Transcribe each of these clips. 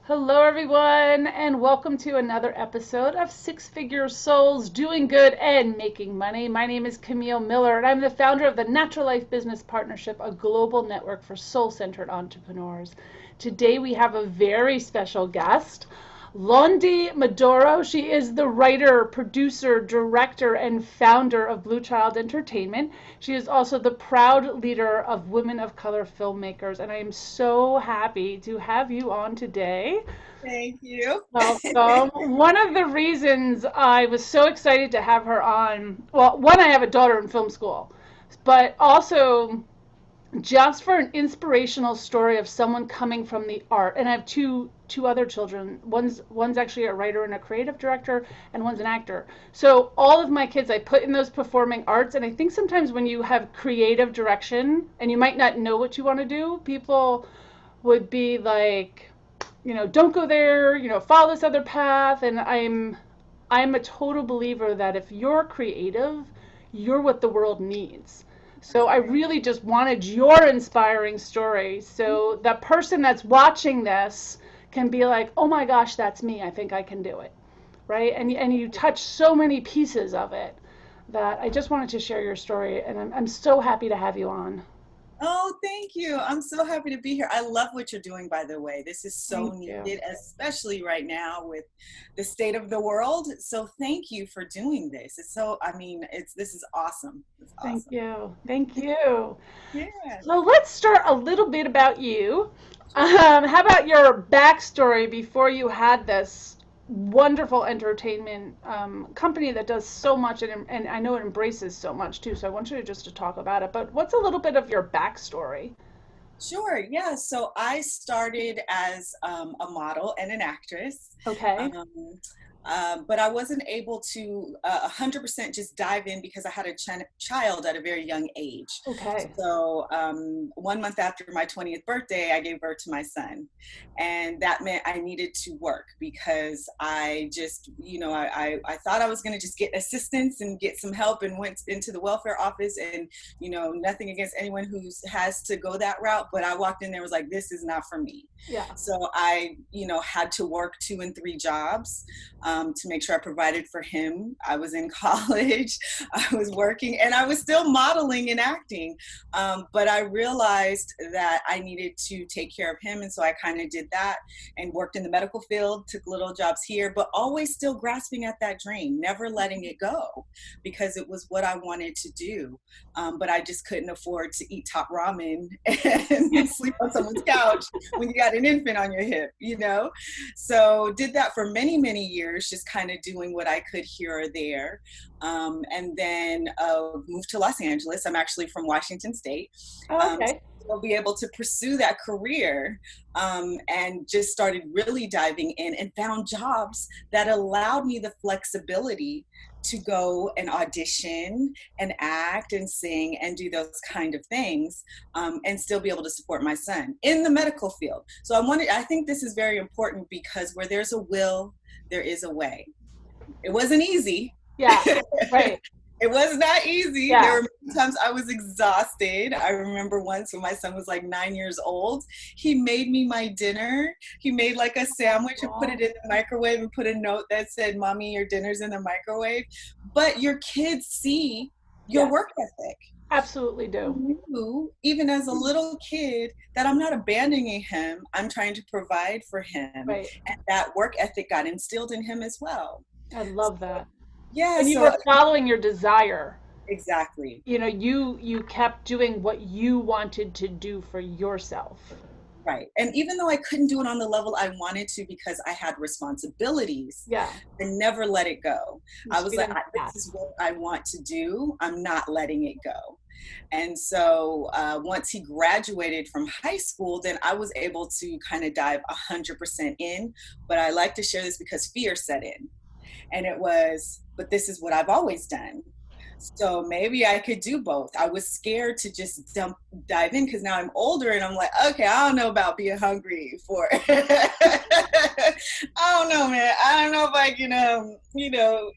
Hello, everyone, and welcome to another episode of Six Figure Souls Doing Good and Making Money. My name is Camille Miller, and I'm the founder of the Natural Life Business Partnership, a global network for soul centered entrepreneurs. Today, we have a very special guest. Landi Maduro. She is the writer, producer, director, and founder of Bluechild Entertainment. She is also the proud leader of Women of Color Filmmakers, and I am so happy to have you on today. Thank you. Welcome. One of the reasons I was so excited to have her on, well, one, I have a daughter in film school, but also just for an inspirational story of someone coming from the art. And I have two other children. One's actually a writer and a creative director, and one's an actor. So all of my kids I put in those performing arts. And I think sometimes when you have creative direction and you might not know what you want to do, people would be like, don't go there, follow this other path. And I'm a total believer that if you're creative, you're what the world needs. So I really just wanted your inspiring story so the person that's watching this can be like, oh my gosh, that's me. I think I can do it. Right? And you touch so many pieces of it that I just wanted to share your story. And I'm so happy to have you on. Oh, thank you. I'm so happy to be here. I love what you're doing, by the way. This is so Thank you. needed, especially right now with the state of the world. So thank you for doing this. This is awesome. It's Thank awesome. you. Thank you. Yeah. So let's start a little bit about you. How about your backstory before you had this wonderful entertainment company that does so much and I know it embraces so much too. So I want you to just to talk about it. But what's a little bit of your backstory? Sure. Yeah. So I started as a model and an actress. Okay. Um, but I wasn't able to 100% just dive in because I had a child at a very young age. Okay. So 1 month after my 20th birthday, I gave birth to my son. And that meant I needed to work because I just, I thought I was going to just get assistance and get some help and went into the welfare office and, nothing against anyone who has to go that route. But I walked in there and was like, this is not for me. Yeah. So I, had to work 2 and 3 jobs to make sure I provided for him. I was in college, I was working, and I was still modeling and acting. But I realized that I needed to take care of him. And so I kind of did that and worked in the medical field, took little jobs here, but always still grasping at that dream, never letting it go because it was what I wanted to do. But I just couldn't afford to eat top ramen and sleep on someone's couch when you got an infant on your hip. So did that for many, many years, just kind of doing what I could here or there. And then moved to Los Angeles. I'm actually from Washington State. Oh, okay. So I'll be able to pursue that career and just started really diving in and found jobs that allowed me the flexibility to go and audition and act and sing and do those kind of things and still be able to support my son in the medical field. So I think this is very important because where there's a will, there is a way. It wasn't easy. Yeah. Right. It was not easy. There Yeah. were many times I was exhausted. I remember once when my son was like 9 years old, he made me my dinner. He made like a sandwich and put it in the microwave and put a note that said, Mommy, your dinner's in the microwave. But your kids see your Yeah. work ethic. Absolutely do. Knew, even as a little kid, that I'm not abandoning him. I'm trying to provide for him. Right. And that work ethic got instilled in him as well. I love that. Yeah, And you so were following your desire. exactly. You kept doing what you wanted to do for yourself. Right. And even though I couldn't do it on the level I wanted to because I had responsibilities, Yeah. I never let it go. You I was stayed like, on the path. this is what I want to do. I'm not letting it go. And so once he graduated from high school, then I was able to kind of dive 100% in. But I like to share this because fear set in. And it was, but this is what I've always done. So maybe I could do both. I was scared to just dive in because now I'm older and I'm like, okay, I don't know about being hungry for I don't know, man. I don't know if I can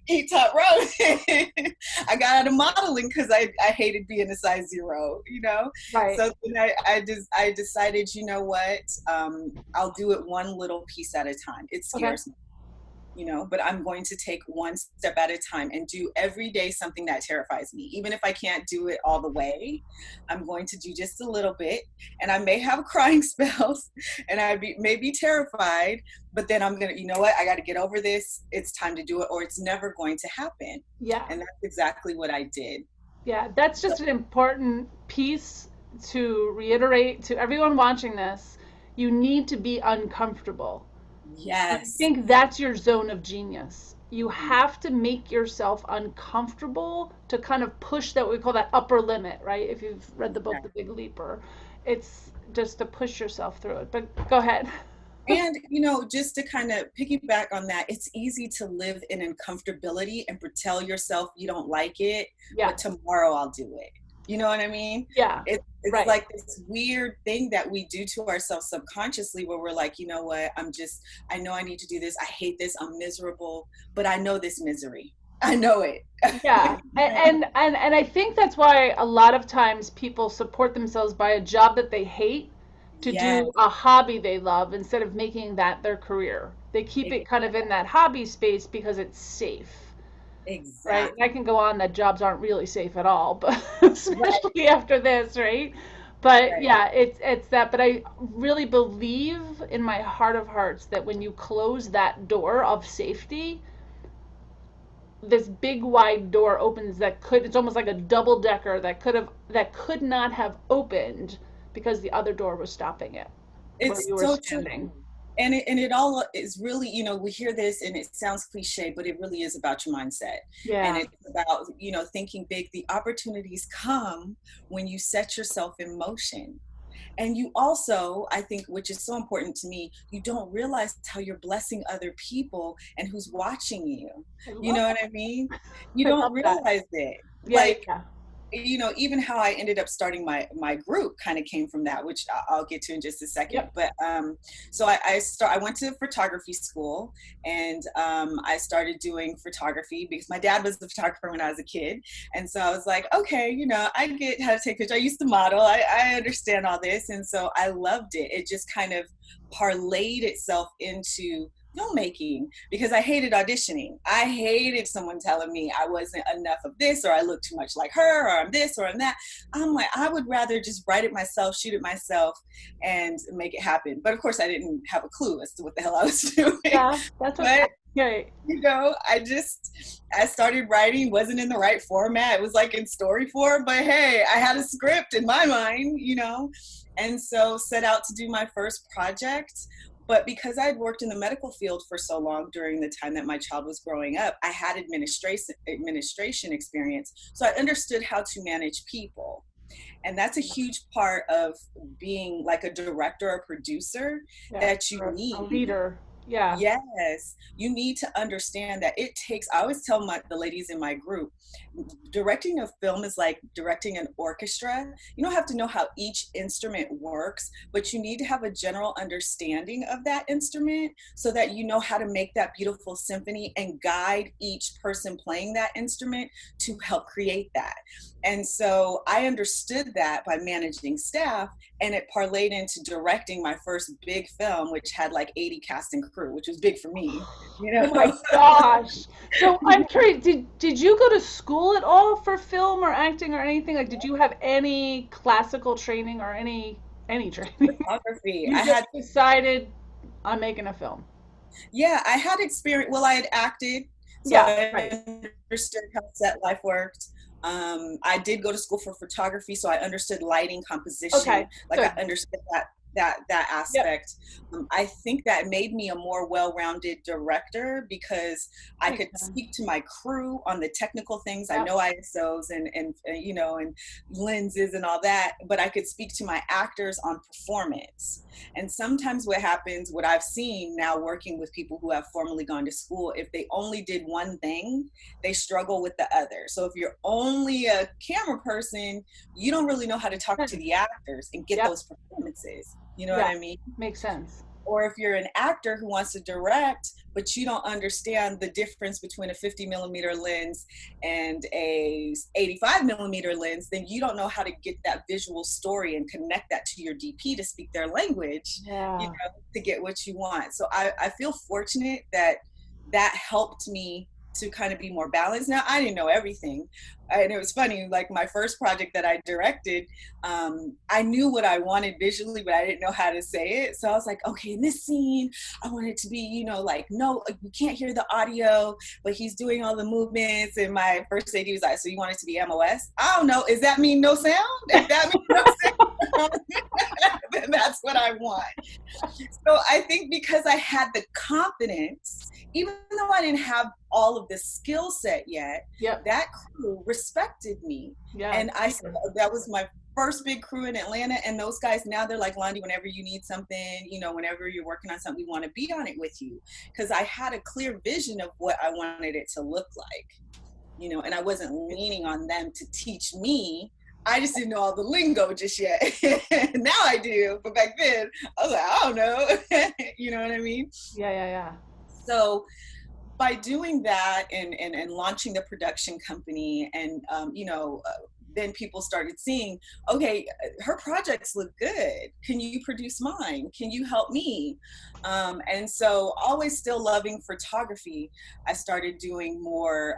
eat top ramen. I got out of modeling because I hated being a size 0, Right. So then I decided, you know what? I'll do it one little piece at a time. It Okay. scares me, but I'm going to take one step at a time and do every day something that terrifies me. Even if I can't do it all the way, I'm going to do just a little bit. And I may have crying spells and may be terrified, but then I'm going to, you know what? I got to get over this. It's time to do it, or it's never going to happen. Yeah. And that's exactly what I did. Yeah. That's just an important piece to reiterate to everyone watching this. You need to be uncomfortable. I Yes. think that's your zone of genius. You have to make yourself uncomfortable to kind of push that, what we call that upper limit, right? If you've read the book The Big Leaper, it's just to push yourself through it. But go ahead. And, just to kind of piggyback on that, it's easy to live in uncomfortability and tell yourself you don't like it, Yeah. but tomorrow I'll do it. You know what I mean? Yeah. It's right. like this weird thing that we do to ourselves subconsciously where we're like, you know what, I know I need to do this. I hate this. I'm miserable, but I know this misery. I know it. Yeah. And I think that's why a lot of times people support themselves by a job that they hate to Yes, do a hobby they love instead of making that their career. They keep it kind of in that hobby space because it's safe. Right. exactly. And I can go on that jobs aren't really safe at all, but especially after this, right? But Right. yeah, it's that. But I really believe in my heart of hearts that when you close that door of safety, this big wide door opens that could, it's almost like a double decker that could not have opened because the other door was stopping it where It's you were so true. standing. And it all is really, we hear this and it sounds cliche, but it really is about your mindset. And Yeah. it's about, thinking big. The opportunities come when you set yourself in motion. And you also, I think, which is so important to me, you don't realize how you're blessing other people and who's watching you. I You love know what I mean? You I don't love that. realize it. Yeah, Like, yeah. even how I ended up starting my group kind of came from that, which I'll get to in just a second. Yep. But so I went to photography school, and I started doing photography because my dad was a photographer when I was a kid, and so I was like, okay, I get how to take pictures. I used to model. I understand all this, and so I loved it. It just kind of parlayed itself into filmmaking because I hated auditioning. I hated someone telling me I wasn't enough of this, or I look too much like her, or I'm this or I'm that. I'm like, I would rather just write it myself, shoot it myself, and make it happen. But of course I didn't have a clue as to what the hell I was doing. Yeah, that's But okay. I started writing, wasn't in the right format. It was like in story form, but hey, I had a script in my mind, and so set out to do my first project. But because I'd worked in the medical field for so long during the time that my child was growing up, I had administration experience. So I understood how to manage people. And that's a huge part of being like a director or producer that you Or a need. leader. Yeah. Yes, you need to understand that it takes, I always tell the ladies in my group, directing a film is like directing an orchestra. You don't have to know how each instrument works, but you need to have a general understanding of that instrument so that you know how to make that beautiful symphony and guide each person playing that instrument to help create that. And so I understood that by managing staff, and it parlayed into directing my first big film, which had like 80 cast and crew, which was big for me. Oh my gosh. So I'm curious, did you go to school at all for film or acting or anything? Like, did you have any classical training or any training? Photography. You just decided I'm making a film. Yeah, I had experience. Well, I had acted, so Yeah, I right. understood how set life worked. I did go to school for photography, so I understood lighting, composition. Okay, Like good. I understood that that Yep. aspect. I think that made me a more well-rounded director because I Makes could sense. speak to my crew on the technical things. I Yep. know ISOs and you know, and lenses and all that, but I could speak to my actors on performance. And sometimes what happens, what I've seen now working with people who have formerly gone to school, if they only did one thing, they struggle with the other. So if you're only a camera person, you don't really know how to talk to the actors and get Yep. those performances. You know what Yeah. I mean? Makes sense. Or if you're an actor who wants to direct, but you don't understand the difference between a 50 millimeter lens and a 85 millimeter lens, then you don't know how to get that visual story and connect that to your DP to speak their language, you Yeah. know, to get what you want. So I feel fortunate that that helped me to kind of be more balanced. Now, I didn't know everything. And it was funny, like my first project that I directed, I knew what I wanted visually, but I didn't know how to say it. So I was like, okay, in this scene, I want it to be, you know, like, no, you can't hear the audio, but he's doing all the movements. And my first AD was like, so you want it to be MOS? I don't know. Does that mean no sound? If that means no sound, then that's what I want. So I think because I had the confidence, even though I didn't have all of the skill set yet, Yep. that crew respected me. Yeah. And that was my first big crew in Atlanta. And those guys now, they're like, Landi, whenever you need something, you know, whenever you're working on something, we want to be on it with you. Because I had a clear vision of what I wanted it to look like, you know, and I wasn't leaning on them to teach me. I just didn't know all the lingo just yet. Now I do, but back then I was like, I don't know. You know what I mean? Yeah. Yeah. Yeah. So by doing that and launching the production company and, you know, then people started seeing, okay, her projects look good. Can you produce mine? Can you help me? And so always still loving photography, I started doing more,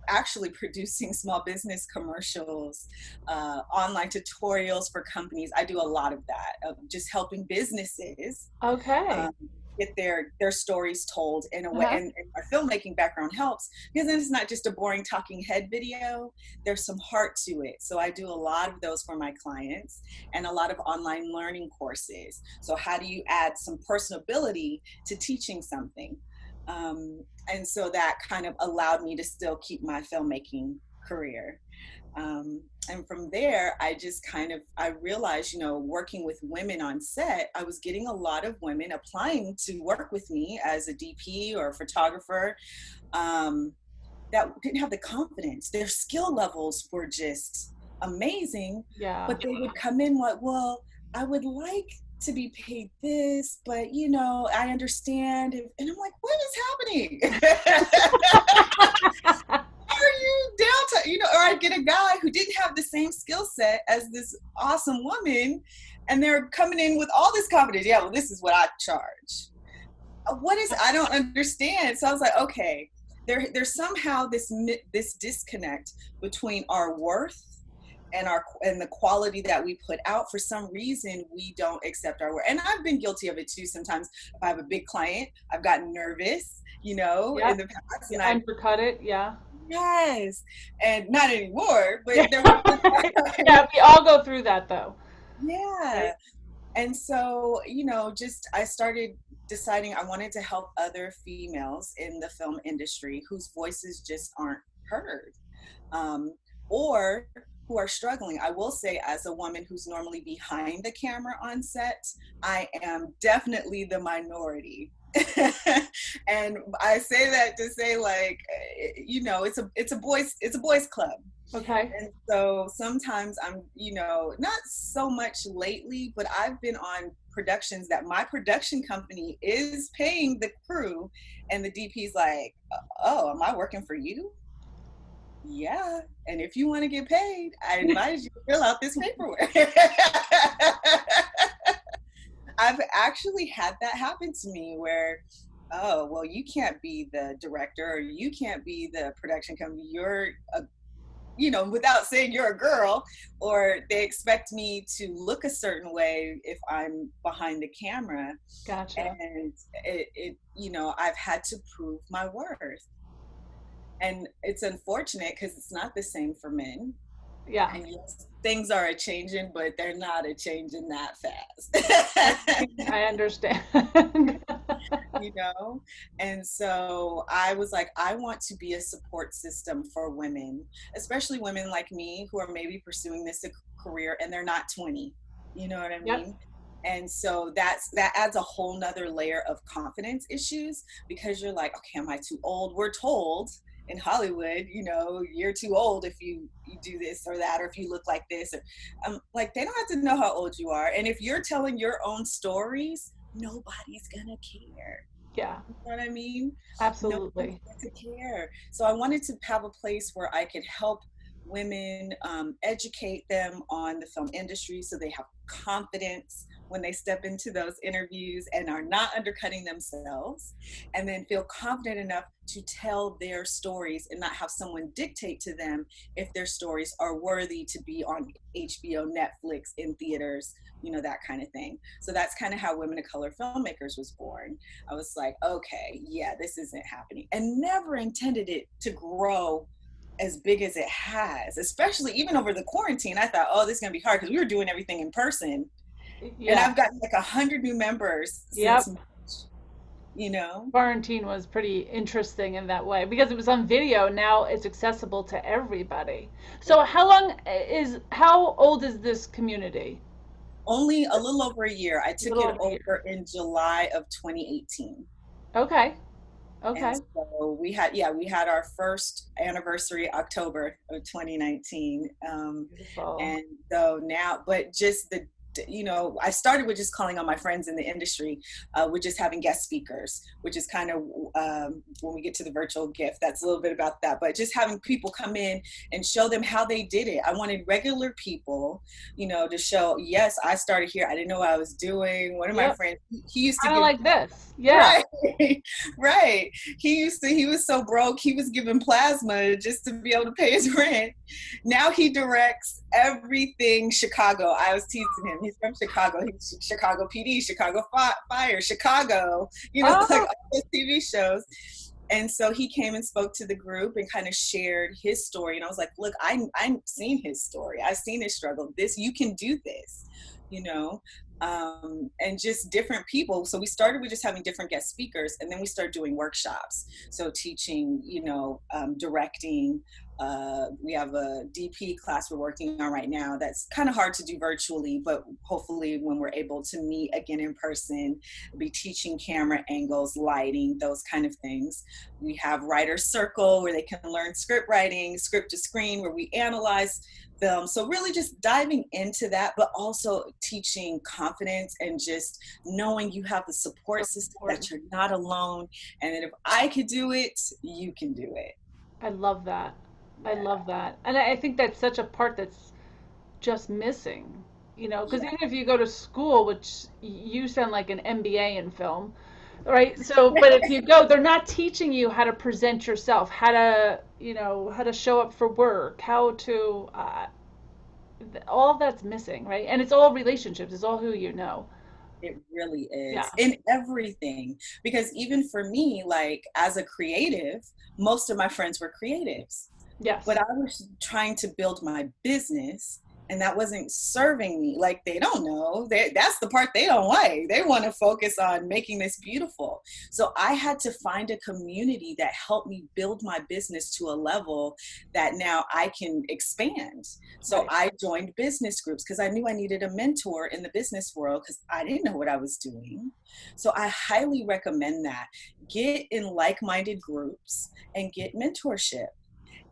actually producing small business commercials, online tutorials for companies. I do a lot of that, of just helping businesses Okay. um, get their stories told in a way. Uh-huh. And my filmmaking background helps because then it's not just a boring talking head video. There's some heart to it. So I do a lot of those for my clients and a lot of online learning courses. So how do you add some personability to teaching something? And so that kind of allowed me to still keep my filmmaking career. And from there, I just I realized, you know, working with women on set, I was getting a lot of women applying to work with me as a DP or a photographer, that didn't have the confidence. Their skill levels were just amazing, Yeah. but they would come in like, well, I would like to be paid this, but you know, I understand. And I'm like, what is happening? Are you down to, you know, or I get a guy who didn't have the same skill set as this awesome woman, and they're coming in with all this confidence. Yeah, well, this is what I charge. What is, I don't understand. So I was like, okay, there's somehow this disconnect between our worth and the quality that we put out. For some reason, we don't accept our work. And I've been guilty of it too. Sometimes if I have a big client, I've gotten nervous, you know, Yeah. in the past, You and undercut it. Yeah. yes, and not anymore, but Yeah. there was Yeah. We all go through that though. Right. yeah. And so, you know, just I started deciding I wanted to help other females in the film industry whose voices just aren't heard, um, or who are struggling. I will say, as a woman who's normally behind the camera on set, I am definitely the minority. And I say that to say, like, you know, it's a boys club. Okay. And so sometimes I'm, you know, not so much lately, but I've been on productions that my production company is paying the crew, and the DP's like, oh, am I working for you? Yeah. And if you want to get paid, I advise you to fill out this paperwork. I've actually had that happen to me where, oh, well, you can't be the director or you can't be the production company. You're a, you know, without saying you're a girl, or they expect me to look a certain way if I'm behind the camera. Gotcha. And you know, I've had to prove my worth. And it's unfortunate because it's not the same for men. Yeah. And yes, things are a changing, but they're not a changing that fast. I understand. You know? And so I was like, I want to be a support system for women, especially women like me who are maybe pursuing this career and they're not 20. You know what I Yep. mean? And so that adds a whole nother layer of confidence issues, because you're like, okay, am I too old? We're told in Hollywood, you know, you're too old if you do this or that, or if you look like this. Or, like, they don't have to know how old you are. And if you're telling your own stories, nobody's gonna care. Yeah, You know what I mean? Nobody's absolutely. going to care. So I wanted to have a place where I could help women, educate them on the film industry so they have confidence when they step into those interviews and are not undercutting themselves, and then feel confident enough to tell their stories and not have someone dictate to them if their stories are worthy to be on HBO, Netflix, in theaters, you know, that kind of thing. So that's kind of how Women of Color Filmmakers was born. I was like, okay, yeah, this isn't happening, and never intended it to grow as big as it has, especially even over the quarantine. I thought, oh, this is gonna be hard because we were doing everything in person, and Yeah. I've gotten like 100 new members since Yep. March, you know. Quarantine was pretty interesting in that way because it was on video. Now it's accessible to everybody. So how old is this community? Only a little over a year. I A took little it over a over year. in July of 2018. Okay. And Okay. so we had our first anniversary October of 2019. Beautiful. And so now, but just I started with just calling on my friends in the industry, with just having guest speakers, which is kind of, when we get to the virtual gift, that's a little bit about that, but just having people come in and show them how they did it. I wanted regular people, to show, yes, I started here. I didn't know what I was doing. One of my Yep. friends, he used to Kind of give, like this. Yeah. right, right. He was so broke, he was giving plasma just to be able to pay his rent. Now he directs everything Chicago. I was teasing him. He's from Chicago. He's Chicago PD, Chicago Fire, Chicago, like Oh, all those TV shows. And so he came and spoke to the group and kind of shared his story. And I was like, look, I've seen his story. I've seen his struggle. You can do this, you know? And just different people. So we started with just having different guest speakers, and then we started doing workshops. So teaching, directing. We have a DP class we're working on right now that's kind of hard to do virtually, but hopefully when we're able to meet again in person, be teaching camera angles, lighting, those kind of things. We have Writer's Circle where they can learn script writing, script to screen, where we analyze film. So really just diving into that, but also teaching confidence and just knowing you have the support so system, important. that you're not alone, and that if I could do it, you can do it. I love that. I Yeah, love that. And I think that's such a part that's just missing, because yeah, even if you go to school, which you sound like an MBA in film, right? So, but if you go, they're not teaching you how to present yourself, how to show up for work, how to, all that's missing, right? And it's all relationships, it's all who you know. it really Yeah. is in everything. Because even for me, like as a creative, most of my friends were creatives, but Yes. I was trying to build my business, and that wasn't serving me. Like, they don't know. That's the part they don't like. They want to focus on making this beautiful. So I had to find a community that helped me build my business to a level that now I can expand. So Right. I joined business groups because I knew I needed a mentor in the business world because I didn't know what I was doing. So I highly recommend that. Get in like-minded groups and get mentorship.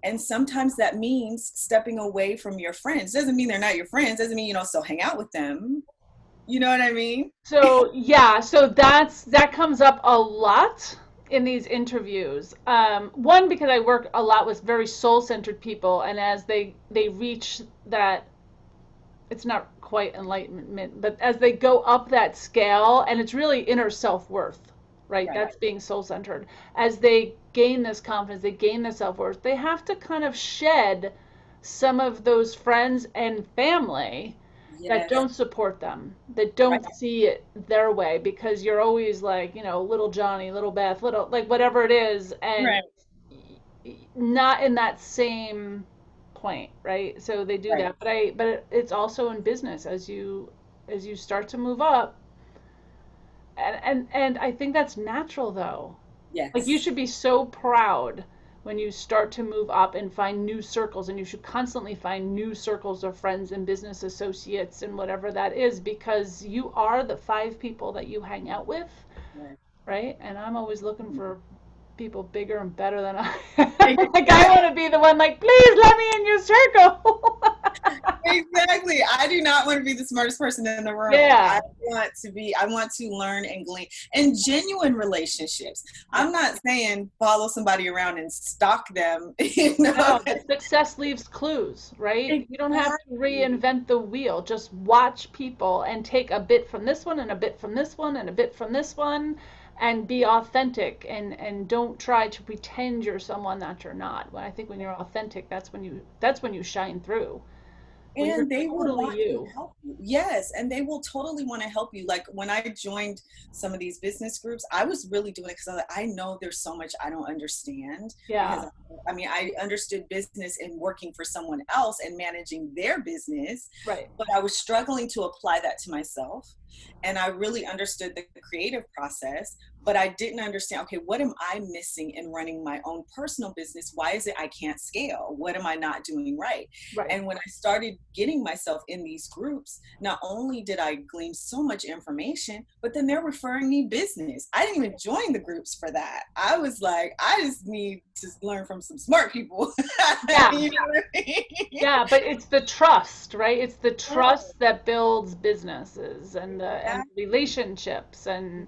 And sometimes that means stepping away from your friends. Doesn't mean they're not your friends. Doesn't mean you don't still hang out with them. You know what I mean? So yeah, so that comes up a lot in these interviews. One, because I work a lot with very soul-centered people, and as they reach that, it's not quite enlightenment, but as they go up that scale, and it's really inner self-worth, right? Right. That's being soul-centered. As they gain this confidence, they gain this self-worth, they have to kind of shed some of those friends and family that Yes. don't support them, that Right. don't see it their way, because you're always like, little Johnny, little Beth, little, like whatever it is, and Right. not in that same point, right? So they do Right. that. But it's also in business as you start to move up. And I think that's natural though. Like you Yes. should be so proud when you start to move up and find new circles, and you should constantly find new circles of friends and business associates and whatever that is, because you are the 5 people that you hang out with, Right. right? And I'm always looking Mhm. for people bigger and better than I. Like I Exactly. want to be the one like, please let me in your circle. Exactly. I do not want to be the smartest person in the room. Yeah, I want to learn and glean and genuine relationships. yeah. I'm not saying follow somebody around and stalk them, you know. No, but success leaves clues, right? You don't have to Exactly. reinvent the wheel. Just watch people and take a bit from this one and a bit from this one and a bit from this one and be authentic, and don't try to pretend you're someone that you're not. When I think when you're authentic, that's when you shine through. When you're And they will totally want to you. help you. Yes, and they will totally want to help you. Like when I joined some of these business groups, I was really doing it because I know there's so much I don't understand. Because Yeah, I mean, I understood business and working for someone else and managing their business, right. but I was struggling to apply that to myself. And I really understood the creative process, but I didn't understand, okay, what am I missing in running my own personal business? Why is it I can't scale? What am I not doing right? Right. And when I started getting myself in these groups, not only did I glean so much information, but then they're referring me business. I didn't even join the groups for that. I was like, I just need to learn from some smart people. Yeah. You know what I mean? Yeah, but it's the trust, right? It's the Yes, trust that builds businesses and that relationships and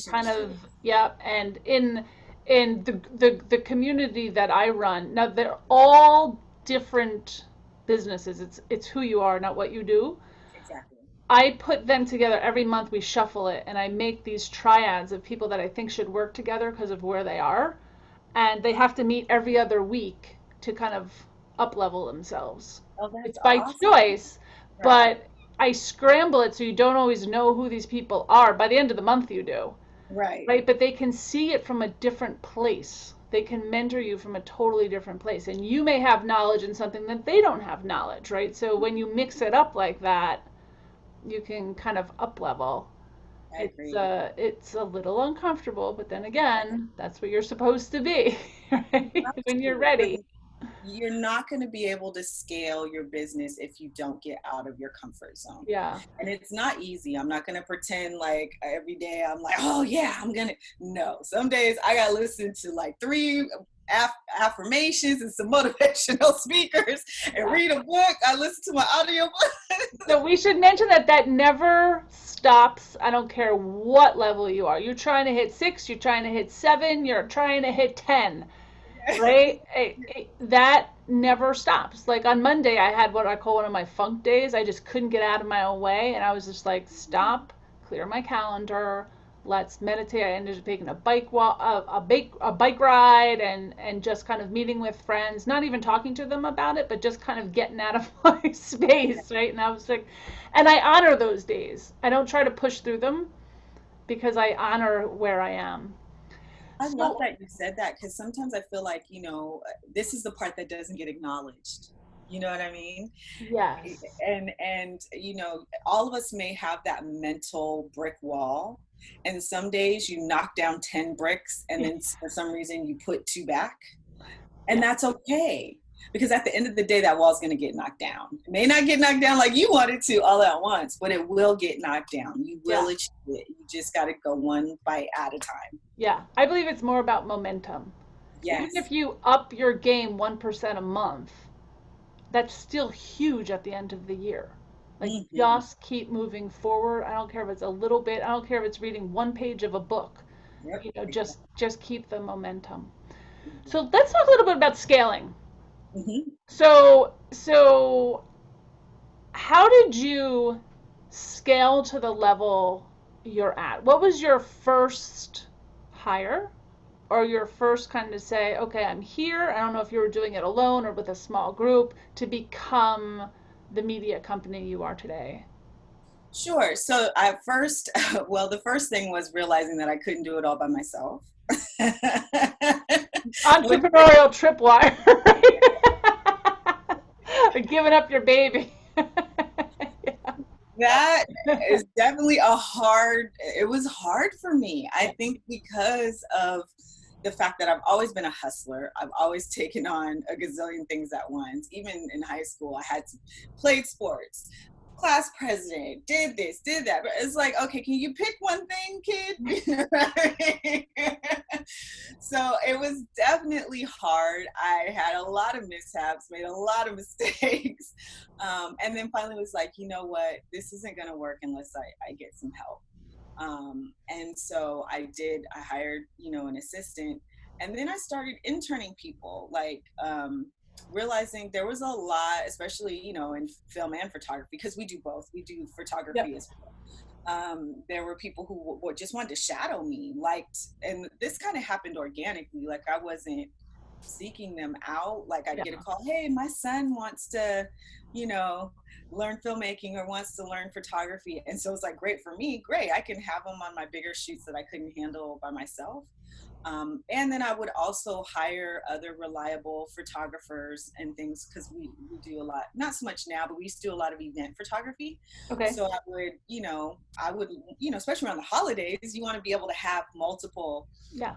kind of, relationship. yeah. And in the community that I run, now they're all different businesses. It's who you are, not what you do. Exactly. I put them together every month. We shuffle it, and I make these triads of people that I think should work together because of where they are, and they have to meet every other week to kind of up level themselves. Oh, that's It's by awesome. choice, Right. but I scramble it so you don't always know who these people are. By the end of the month, you do, Right. right? But they can see it from a different place. They can mentor you from a totally different place. And you may have knowledge in something that they don't have knowledge, right? So when you mix it up like that, you can kind of up level. I agree. It's a little uncomfortable, but then again, that's what you're supposed to be, right? Have When you're to, but ready. you're not going to be able to scale your business if you don't get out of your comfort zone. Yeah. And it's not easy. I'm not going to pretend like every day I'm like, oh yeah, I'm going to. No, some days I got to listen to like three affirmations and some motivational speakers and Yeah. read a book. I listen to my audio book. So we should mention that that never stops. I don't care what level you are. You're trying to hit 6, you're trying to hit 7, you're trying to hit 10, right? That never stops. Like on Monday, I had what I call one of my funk days. I just couldn't get out of my own way, and I was just like, stop, clear my calendar, let's meditate. I ended up taking a bike walk, a bike ride, and just kind of meeting with friends, not even talking to them about it, but just kind of getting out of my space, right? And I was like, and I honor those days. I don't try to push through them because I honor where I am. I love So that you said that because sometimes I feel like, this is the part that doesn't get acknowledged. You know what I mean? yes, And all of us may have that mental brick wall, and some days you knock down 10 bricks and then for some reason you put 2 back, and yeah, that's okay, because at the end of the day that wall's going to get knocked down. It may not get knocked down like you wanted to all at once, but it will get knocked down. You yeah. will achieve it. You just got to go one bite at a time. Yeah, I believe it's more about momentum. Even Yes. if you up your game 1% a month, that's still huge at the end of the year. Like Hmm. just keep moving forward. I don't care if it's a little bit. I don't care if it's reading one page of a book. Yep. Just keep the momentum. So Exactly. let's talk a little bit about scaling. Hmm. So how did you scale to the level you're at? What was your first hire? Or your first kind of say, okay, I'm here. I don't know if you were doing it alone or with a small group to become the media company you are today? Sure. So at first, well, the first thing was realizing that I couldn't do it all by myself. Which, Entrepreneurial tripwire. Or giving up your baby. That is definitely it was hard for me. I think because of the fact that I've always been a hustler. I've always taken on a gazillion things at once. Even in high school, I had to play sports, class president, did this, did that. But it's like, okay, can you pick one thing, kid? You know what I mean? So it was definitely hard. I had a lot of mishaps, made a lot of mistakes. And then finally was like, you know what, this isn't gonna work unless I get some help. And so I hired, an assistant, and then I started interning people, realizing there was a lot, especially, in film and photography, because we do both. We do photography as well. There were people who just wanted to shadow me, and this kind of happened organically. Like, I wasn't seeking them out. Like, I'd get a call, hey, my son wants to, learn filmmaking or wants to learn photography. And so it's like, great for me, great. I can have them on my bigger shoots that I couldn't handle by myself. And then I would also hire other reliable photographers and things, because we do a lot, not so much now, but we used to do a lot of event photography. Okay. So I would, especially around the holidays, you want to be able to have multiple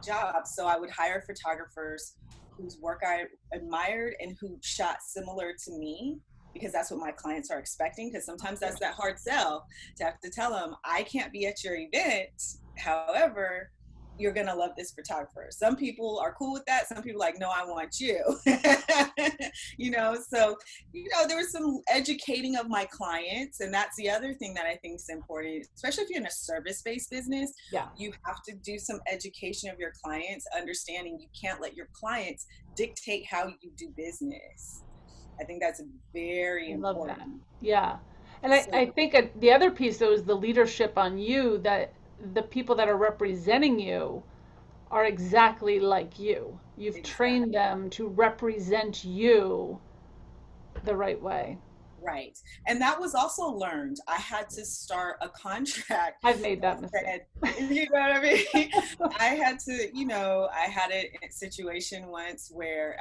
jobs. So I would hire photographers whose work I admired and who shot similar to me, because that's what my clients are expecting. Because sometimes that's that hard sell to have to tell them, I can't be at your event. However, you're going to love this photographer. Some people are cool with that. Some people are like, no, I want you. So, there was some educating of my clients. And that's the other thing that I think is important, especially if you're in a service-based business. You have to do some education of your clients, understanding you can't let your clients dictate how you do business. I think that's very important. Love that. Yeah. And I think the other piece, though, is the leadership on you, that the people that are representing you are exactly like you. You've trained them to represent you the right way. Right. And that was also learned. I had to start a contract. I've made that mistake. You know what I mean? I had to, I had a situation once where,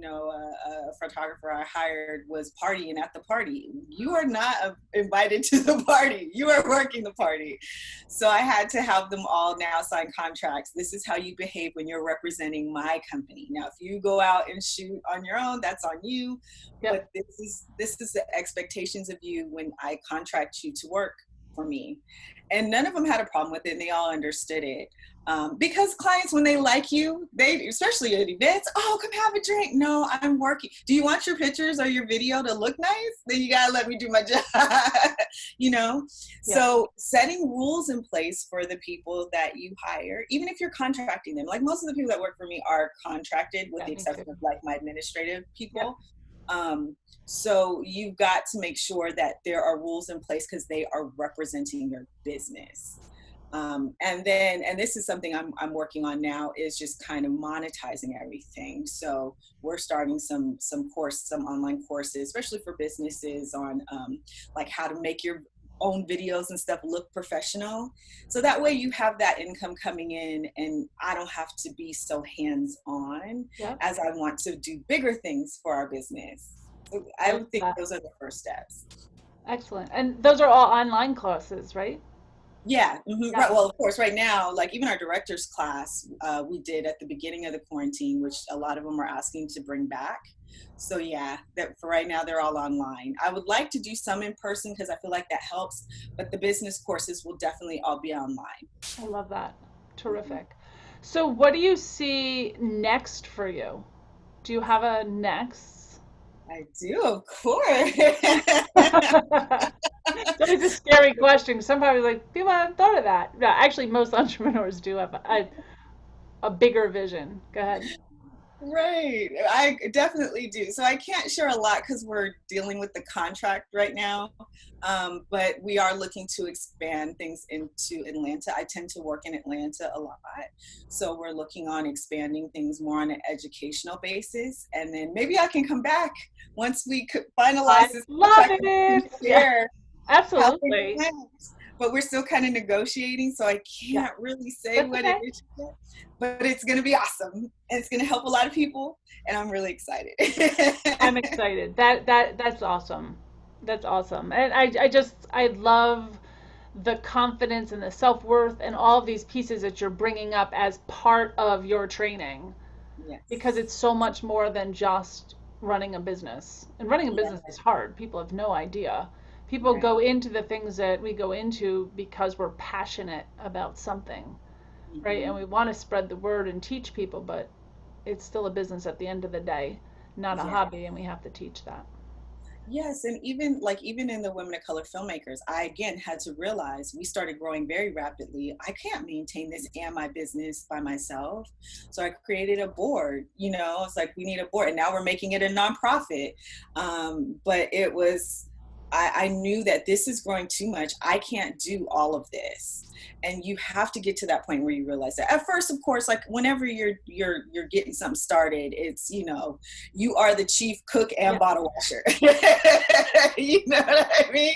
a photographer I hired was partying at the party. You are not invited to the party. You are working the party. So I had to have them all now sign contracts. This is how you behave when you're representing my company. Now, if you go out and shoot on your own, that's on you. But this is the expectations of you when I contract you to work for me. And none of them had a problem with it, and they all understood it. Because clients, when they like you, especially at events, oh, come have a drink. No, I'm working. Do you want your pictures or your video to look nice? Then you gotta let me do my job, So setting rules in place for the people that you hire, even if you're contracting them, like most of the people that work for me are contracted, with the exception of like my administrative people. So you've got to make sure that there are rules in place, because they are representing your business. And this is something I'm working on now, is just kind of monetizing everything. So we're starting some online courses, especially for businesses, on like how to make your own videos and stuff look professional. So that way you have that income coming in, and I don't have to be so hands-on as I want to do bigger things for our business. So I would think those are the first steps. Excellent. And those are all online classes, right? Yeah. Right. Well, of course, right now, like even our director's class, we did at the beginning of the quarantine, which a lot of them are asking to bring back. So that for right now, they're all online. I would like to do some in person, because I feel like that helps, but the business courses will definitely all be online. I love that. Terrific. So what do you see next for you? Do you have a next? I do, of course. It's always a scary question. Sometimes like, people haven't thought of that. Yeah, actually, most entrepreneurs do have a bigger vision. Go ahead. Right. I definitely do. So I can't share a lot because we're dealing with the contract right now. But we are looking to expand things into Atlanta. I tend to work in Atlanta a lot. So we're looking on expanding things more on an educational basis. And then maybe I can come back once we could finalize this. Love it. Share how things Absolutely. went. But we're still kind of negotiating, so I Yeah. can't really say That's what it okay. is yet. But it's going to be awesome, and it's going to help a lot of people, and I'm really excited. I'm excited. That's awesome. That's awesome. And I love the confidence and the self-worth and all of these pieces that you're bringing up as part of your training, because Yes. it's so much more than just running a business. And running a Yeah. business is hard. People have no idea. People Right. go into the things that we go into because we're passionate about something, right? And Hmm. we want to spread the word and teach people, but it's still a business at the end of the day, not a Yeah. hobby, and we have to teach that. Yes, and even in the Women of Color Filmmakers, I again had to realize we started growing very rapidly. I can't maintain this and my business by myself. So I created a board, it's like we need a board. And now we're making it a nonprofit. But it was I knew that this is growing too much. I can't do all of this. And you have to get to that point where you realize that. At first, of course, like whenever you're getting something started, it's you are the chief cook and Yeah. bottle washer. You know what I mean?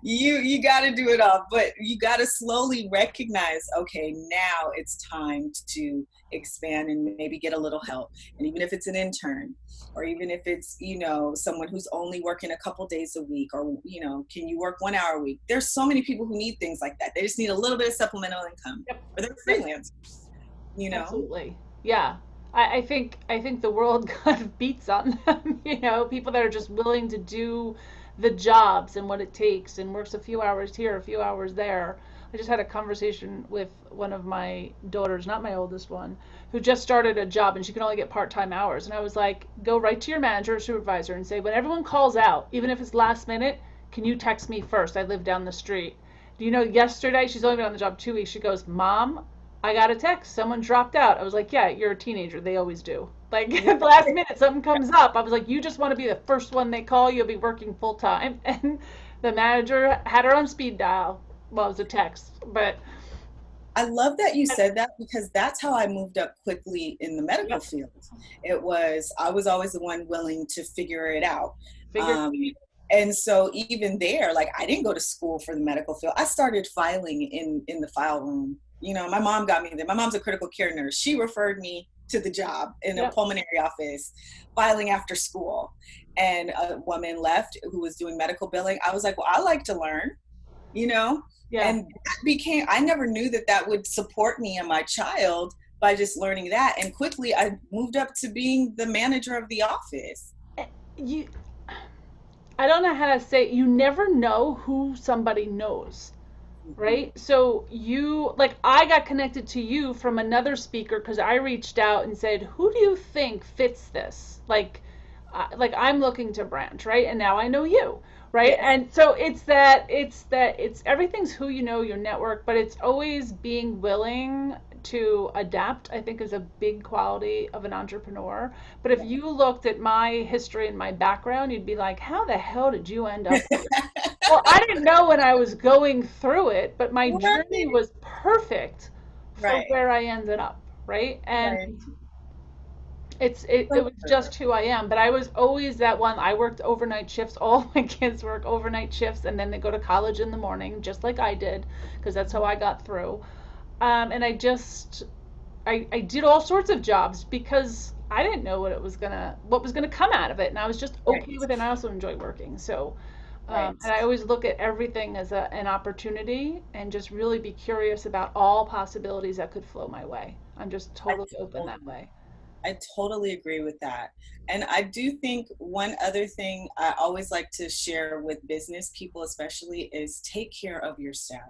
You got to do it all, but you got to slowly recognize, okay, now it's time to expand and maybe get a little help. And even if it's an intern, or even if it's someone who's only working a couple days a week, or can you work 1 hour a week? There's so many people who need things like that. They just need a little bit of supplemental income, Yep. or they're Yep. freelancers. Absolutely. Yeah. I think the world kind of beats on them, people that are just willing to do the jobs and what it takes and works a few hours here, a few hours there. I just had a conversation with one of my daughters, not my oldest one, who just started a job and she can only get part-time hours. And I was like, go right to your manager or supervisor and say, when everyone calls out, even if it's last minute, can you text me first? I live down the street. Do you know, yesterday, she's only been on the job 2 weeks. She goes, Mom, I got a text. Someone dropped out. I was like, yeah, you're a teenager. They always do. Like, at the last minute, something comes up. I was like, you just want to be the first one they call. You'll be working full time. And the manager had her on speed dial. Well, it was a text, but I love that you said that, because that's how I moved up quickly in the medical yep, field. I was always the one willing to figure it out. figured. Um, and so even there, like, I didn't go to school for the medical field. I started filing in the file room. My mom got me there. My mom's a critical care nurse. She referred me to the job in a Yep. pulmonary office, filing after school. And a woman left who was doing medical billing. I was like, well, I like to learn, you know? Yeah. And I never knew that that would support me and my child by just learning that. And quickly I moved up to being the manager of the office. You, I don't know how to say it. You never know who somebody knows. Mhm. Right? So I got connected to you from another speaker because I reached out and said, "Who do you think fits this?" Like I'm looking to branch, right? And now I know you, right? Yes. And so it's everything's who you know, your network, but it's always being willing to adapt, I think is a big quality of an entrepreneur. But if you looked at my history and my background, you'd be like, how the hell did you end up here? Well, I didn't know when I was going through it, but my journey Right. was perfect for Right. where I ended up, right? And Right. it So was true. just who I am. But I was always that one. I worked overnight shifts. All my kids work overnight shifts, and then they go to college in the morning, just like I did, because that's how I got through. And I did all sorts of jobs because I didn't know what was gonna come out of it, and I was just Right. okay with it. And I also enjoy working, so Right. and I always look at everything as an opportunity and just really be curious about all possibilities that could flow my way. I'm just I totally open that totally, way. I totally agree with that. And I do think one other thing I always like to share with business people, especially, is take care of your staff.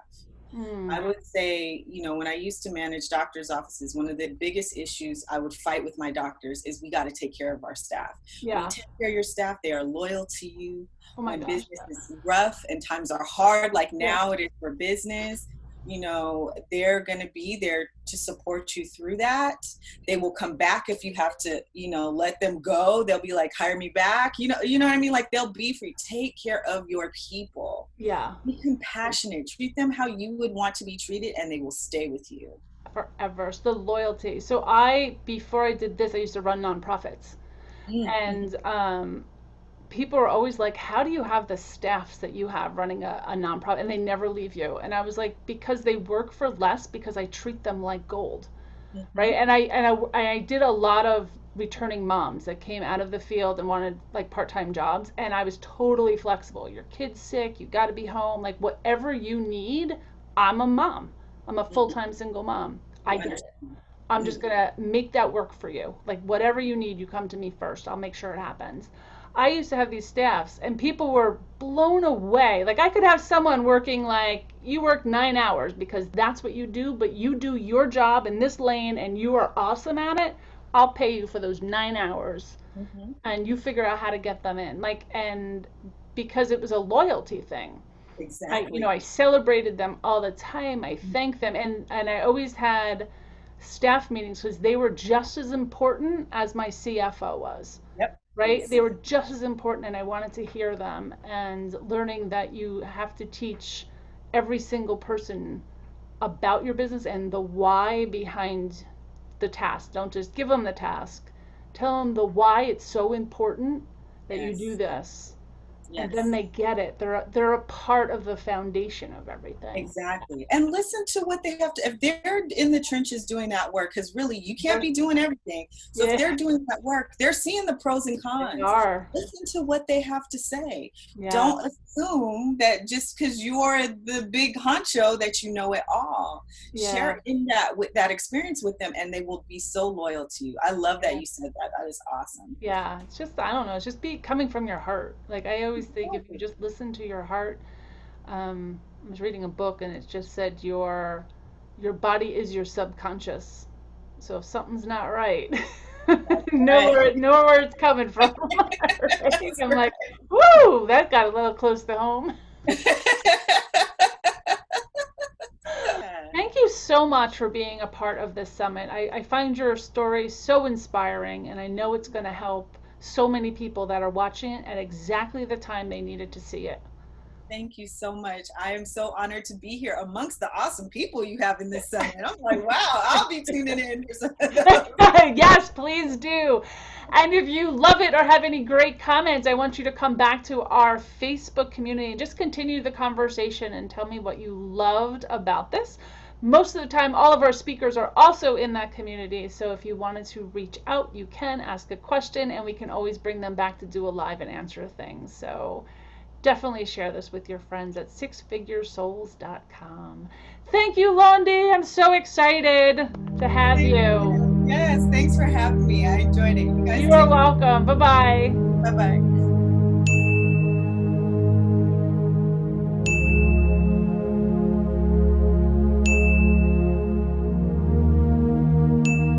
I Mm, would say, when I used to manage doctors' offices, one of the biggest issues I would fight with my doctors is we got to take care of our staff. When you yeah. take care of your staff, they are loyal to you. Oh my When gosh. business is rough and times are hard, like Yeah. now it is for business, they're going to be there to support you through that. They will come back if you have to, let them go. They'll be like, hire me back. You know what I mean? Like, they'll be for you. Take care of your people. Yeah. Be compassionate. Treat them how you would want to be treated, and they will stay with you. Forever. So the loyalty. So I before I did this, I used to run nonprofits, Mm-hmm. and people are always like, how do you have the staffs that you have running a nonprofit and they never leave you? And I was like, because they work for less, because I treat them like gold. Right. Mm-hmm. And I did a lot of returning moms that came out of the field and wanted like part-time jobs, and I was totally flexible. Your kid's sick, you got to be home, like whatever you need. I'm a mom. I'm a full-time single mom. I get it. I'm just going to make that work for you. Like whatever you need, you come to me first. I'll make sure it happens. I used to have these staffs and people were blown away. Like I could have someone working like, you work 9 hours because that's what you do, but you do your job in this lane and you are awesome at it. I'll pay you for those 9 hours Mm-hmm. and you figure out how to get them in. Like, and because it was a loyalty thing. Exactly. I celebrated them all the time. I thanked them, and I always had staff meetings because they were just as important as my CFO was. Yep. Right? They were just as important, and I wanted to hear them. And learning that you have to teach every single person about your business and the why behind the task. Don't just give them the task. Tell them the why it's so important that you do Yes. this, and then Yes. they get it. They're a part of the foundation of everything. Exactly. And listen to what they have to, if they're in the trenches doing that work, because really you can't They're- be doing everything. So if Yeah, they're doing that work, they're seeing the pros and they cons. are. Listen to what they have to say. Yeah, Don't assume that just because you're the big honcho that you know it all. yeah, Share in that with that experience with them and they will be so loyal to you. I love that yeah. you said that. That is awesome. Yeah. It's just, I don't know. It's just be coming from your heart. Like I always think, if you just listen to your heart. I was reading a book and it just said your body is your subconscious. So if something's not right, Right. know where it's coming from. Right? I'm like, woo, that got a little close to home. Thank you so much for being a part of this summit. I find your story so inspiring, and I know it's going to help so many people that are watching it at exactly the time they needed to see it. Thank you so much. I am so honored to be here amongst the awesome people you have in this summit. I'm like, wow, I'll be tuning in for some of those. Yes, please do. And if you love it or have any great comments, I want you to come back to our Facebook community and just continue the conversation and tell me what you loved about this. Most of the time, all of our speakers are also in that community. So if you wanted to reach out, you can ask a question and we can always bring them back to do a live and answer things. So definitely share this with your friends at sixfiguresouls.com. Thank you, Landi. I'm so excited to have Thank you. you. Yes, thanks for having me. I enjoyed it. You guys You are take welcome. Bye bye. Bye bye.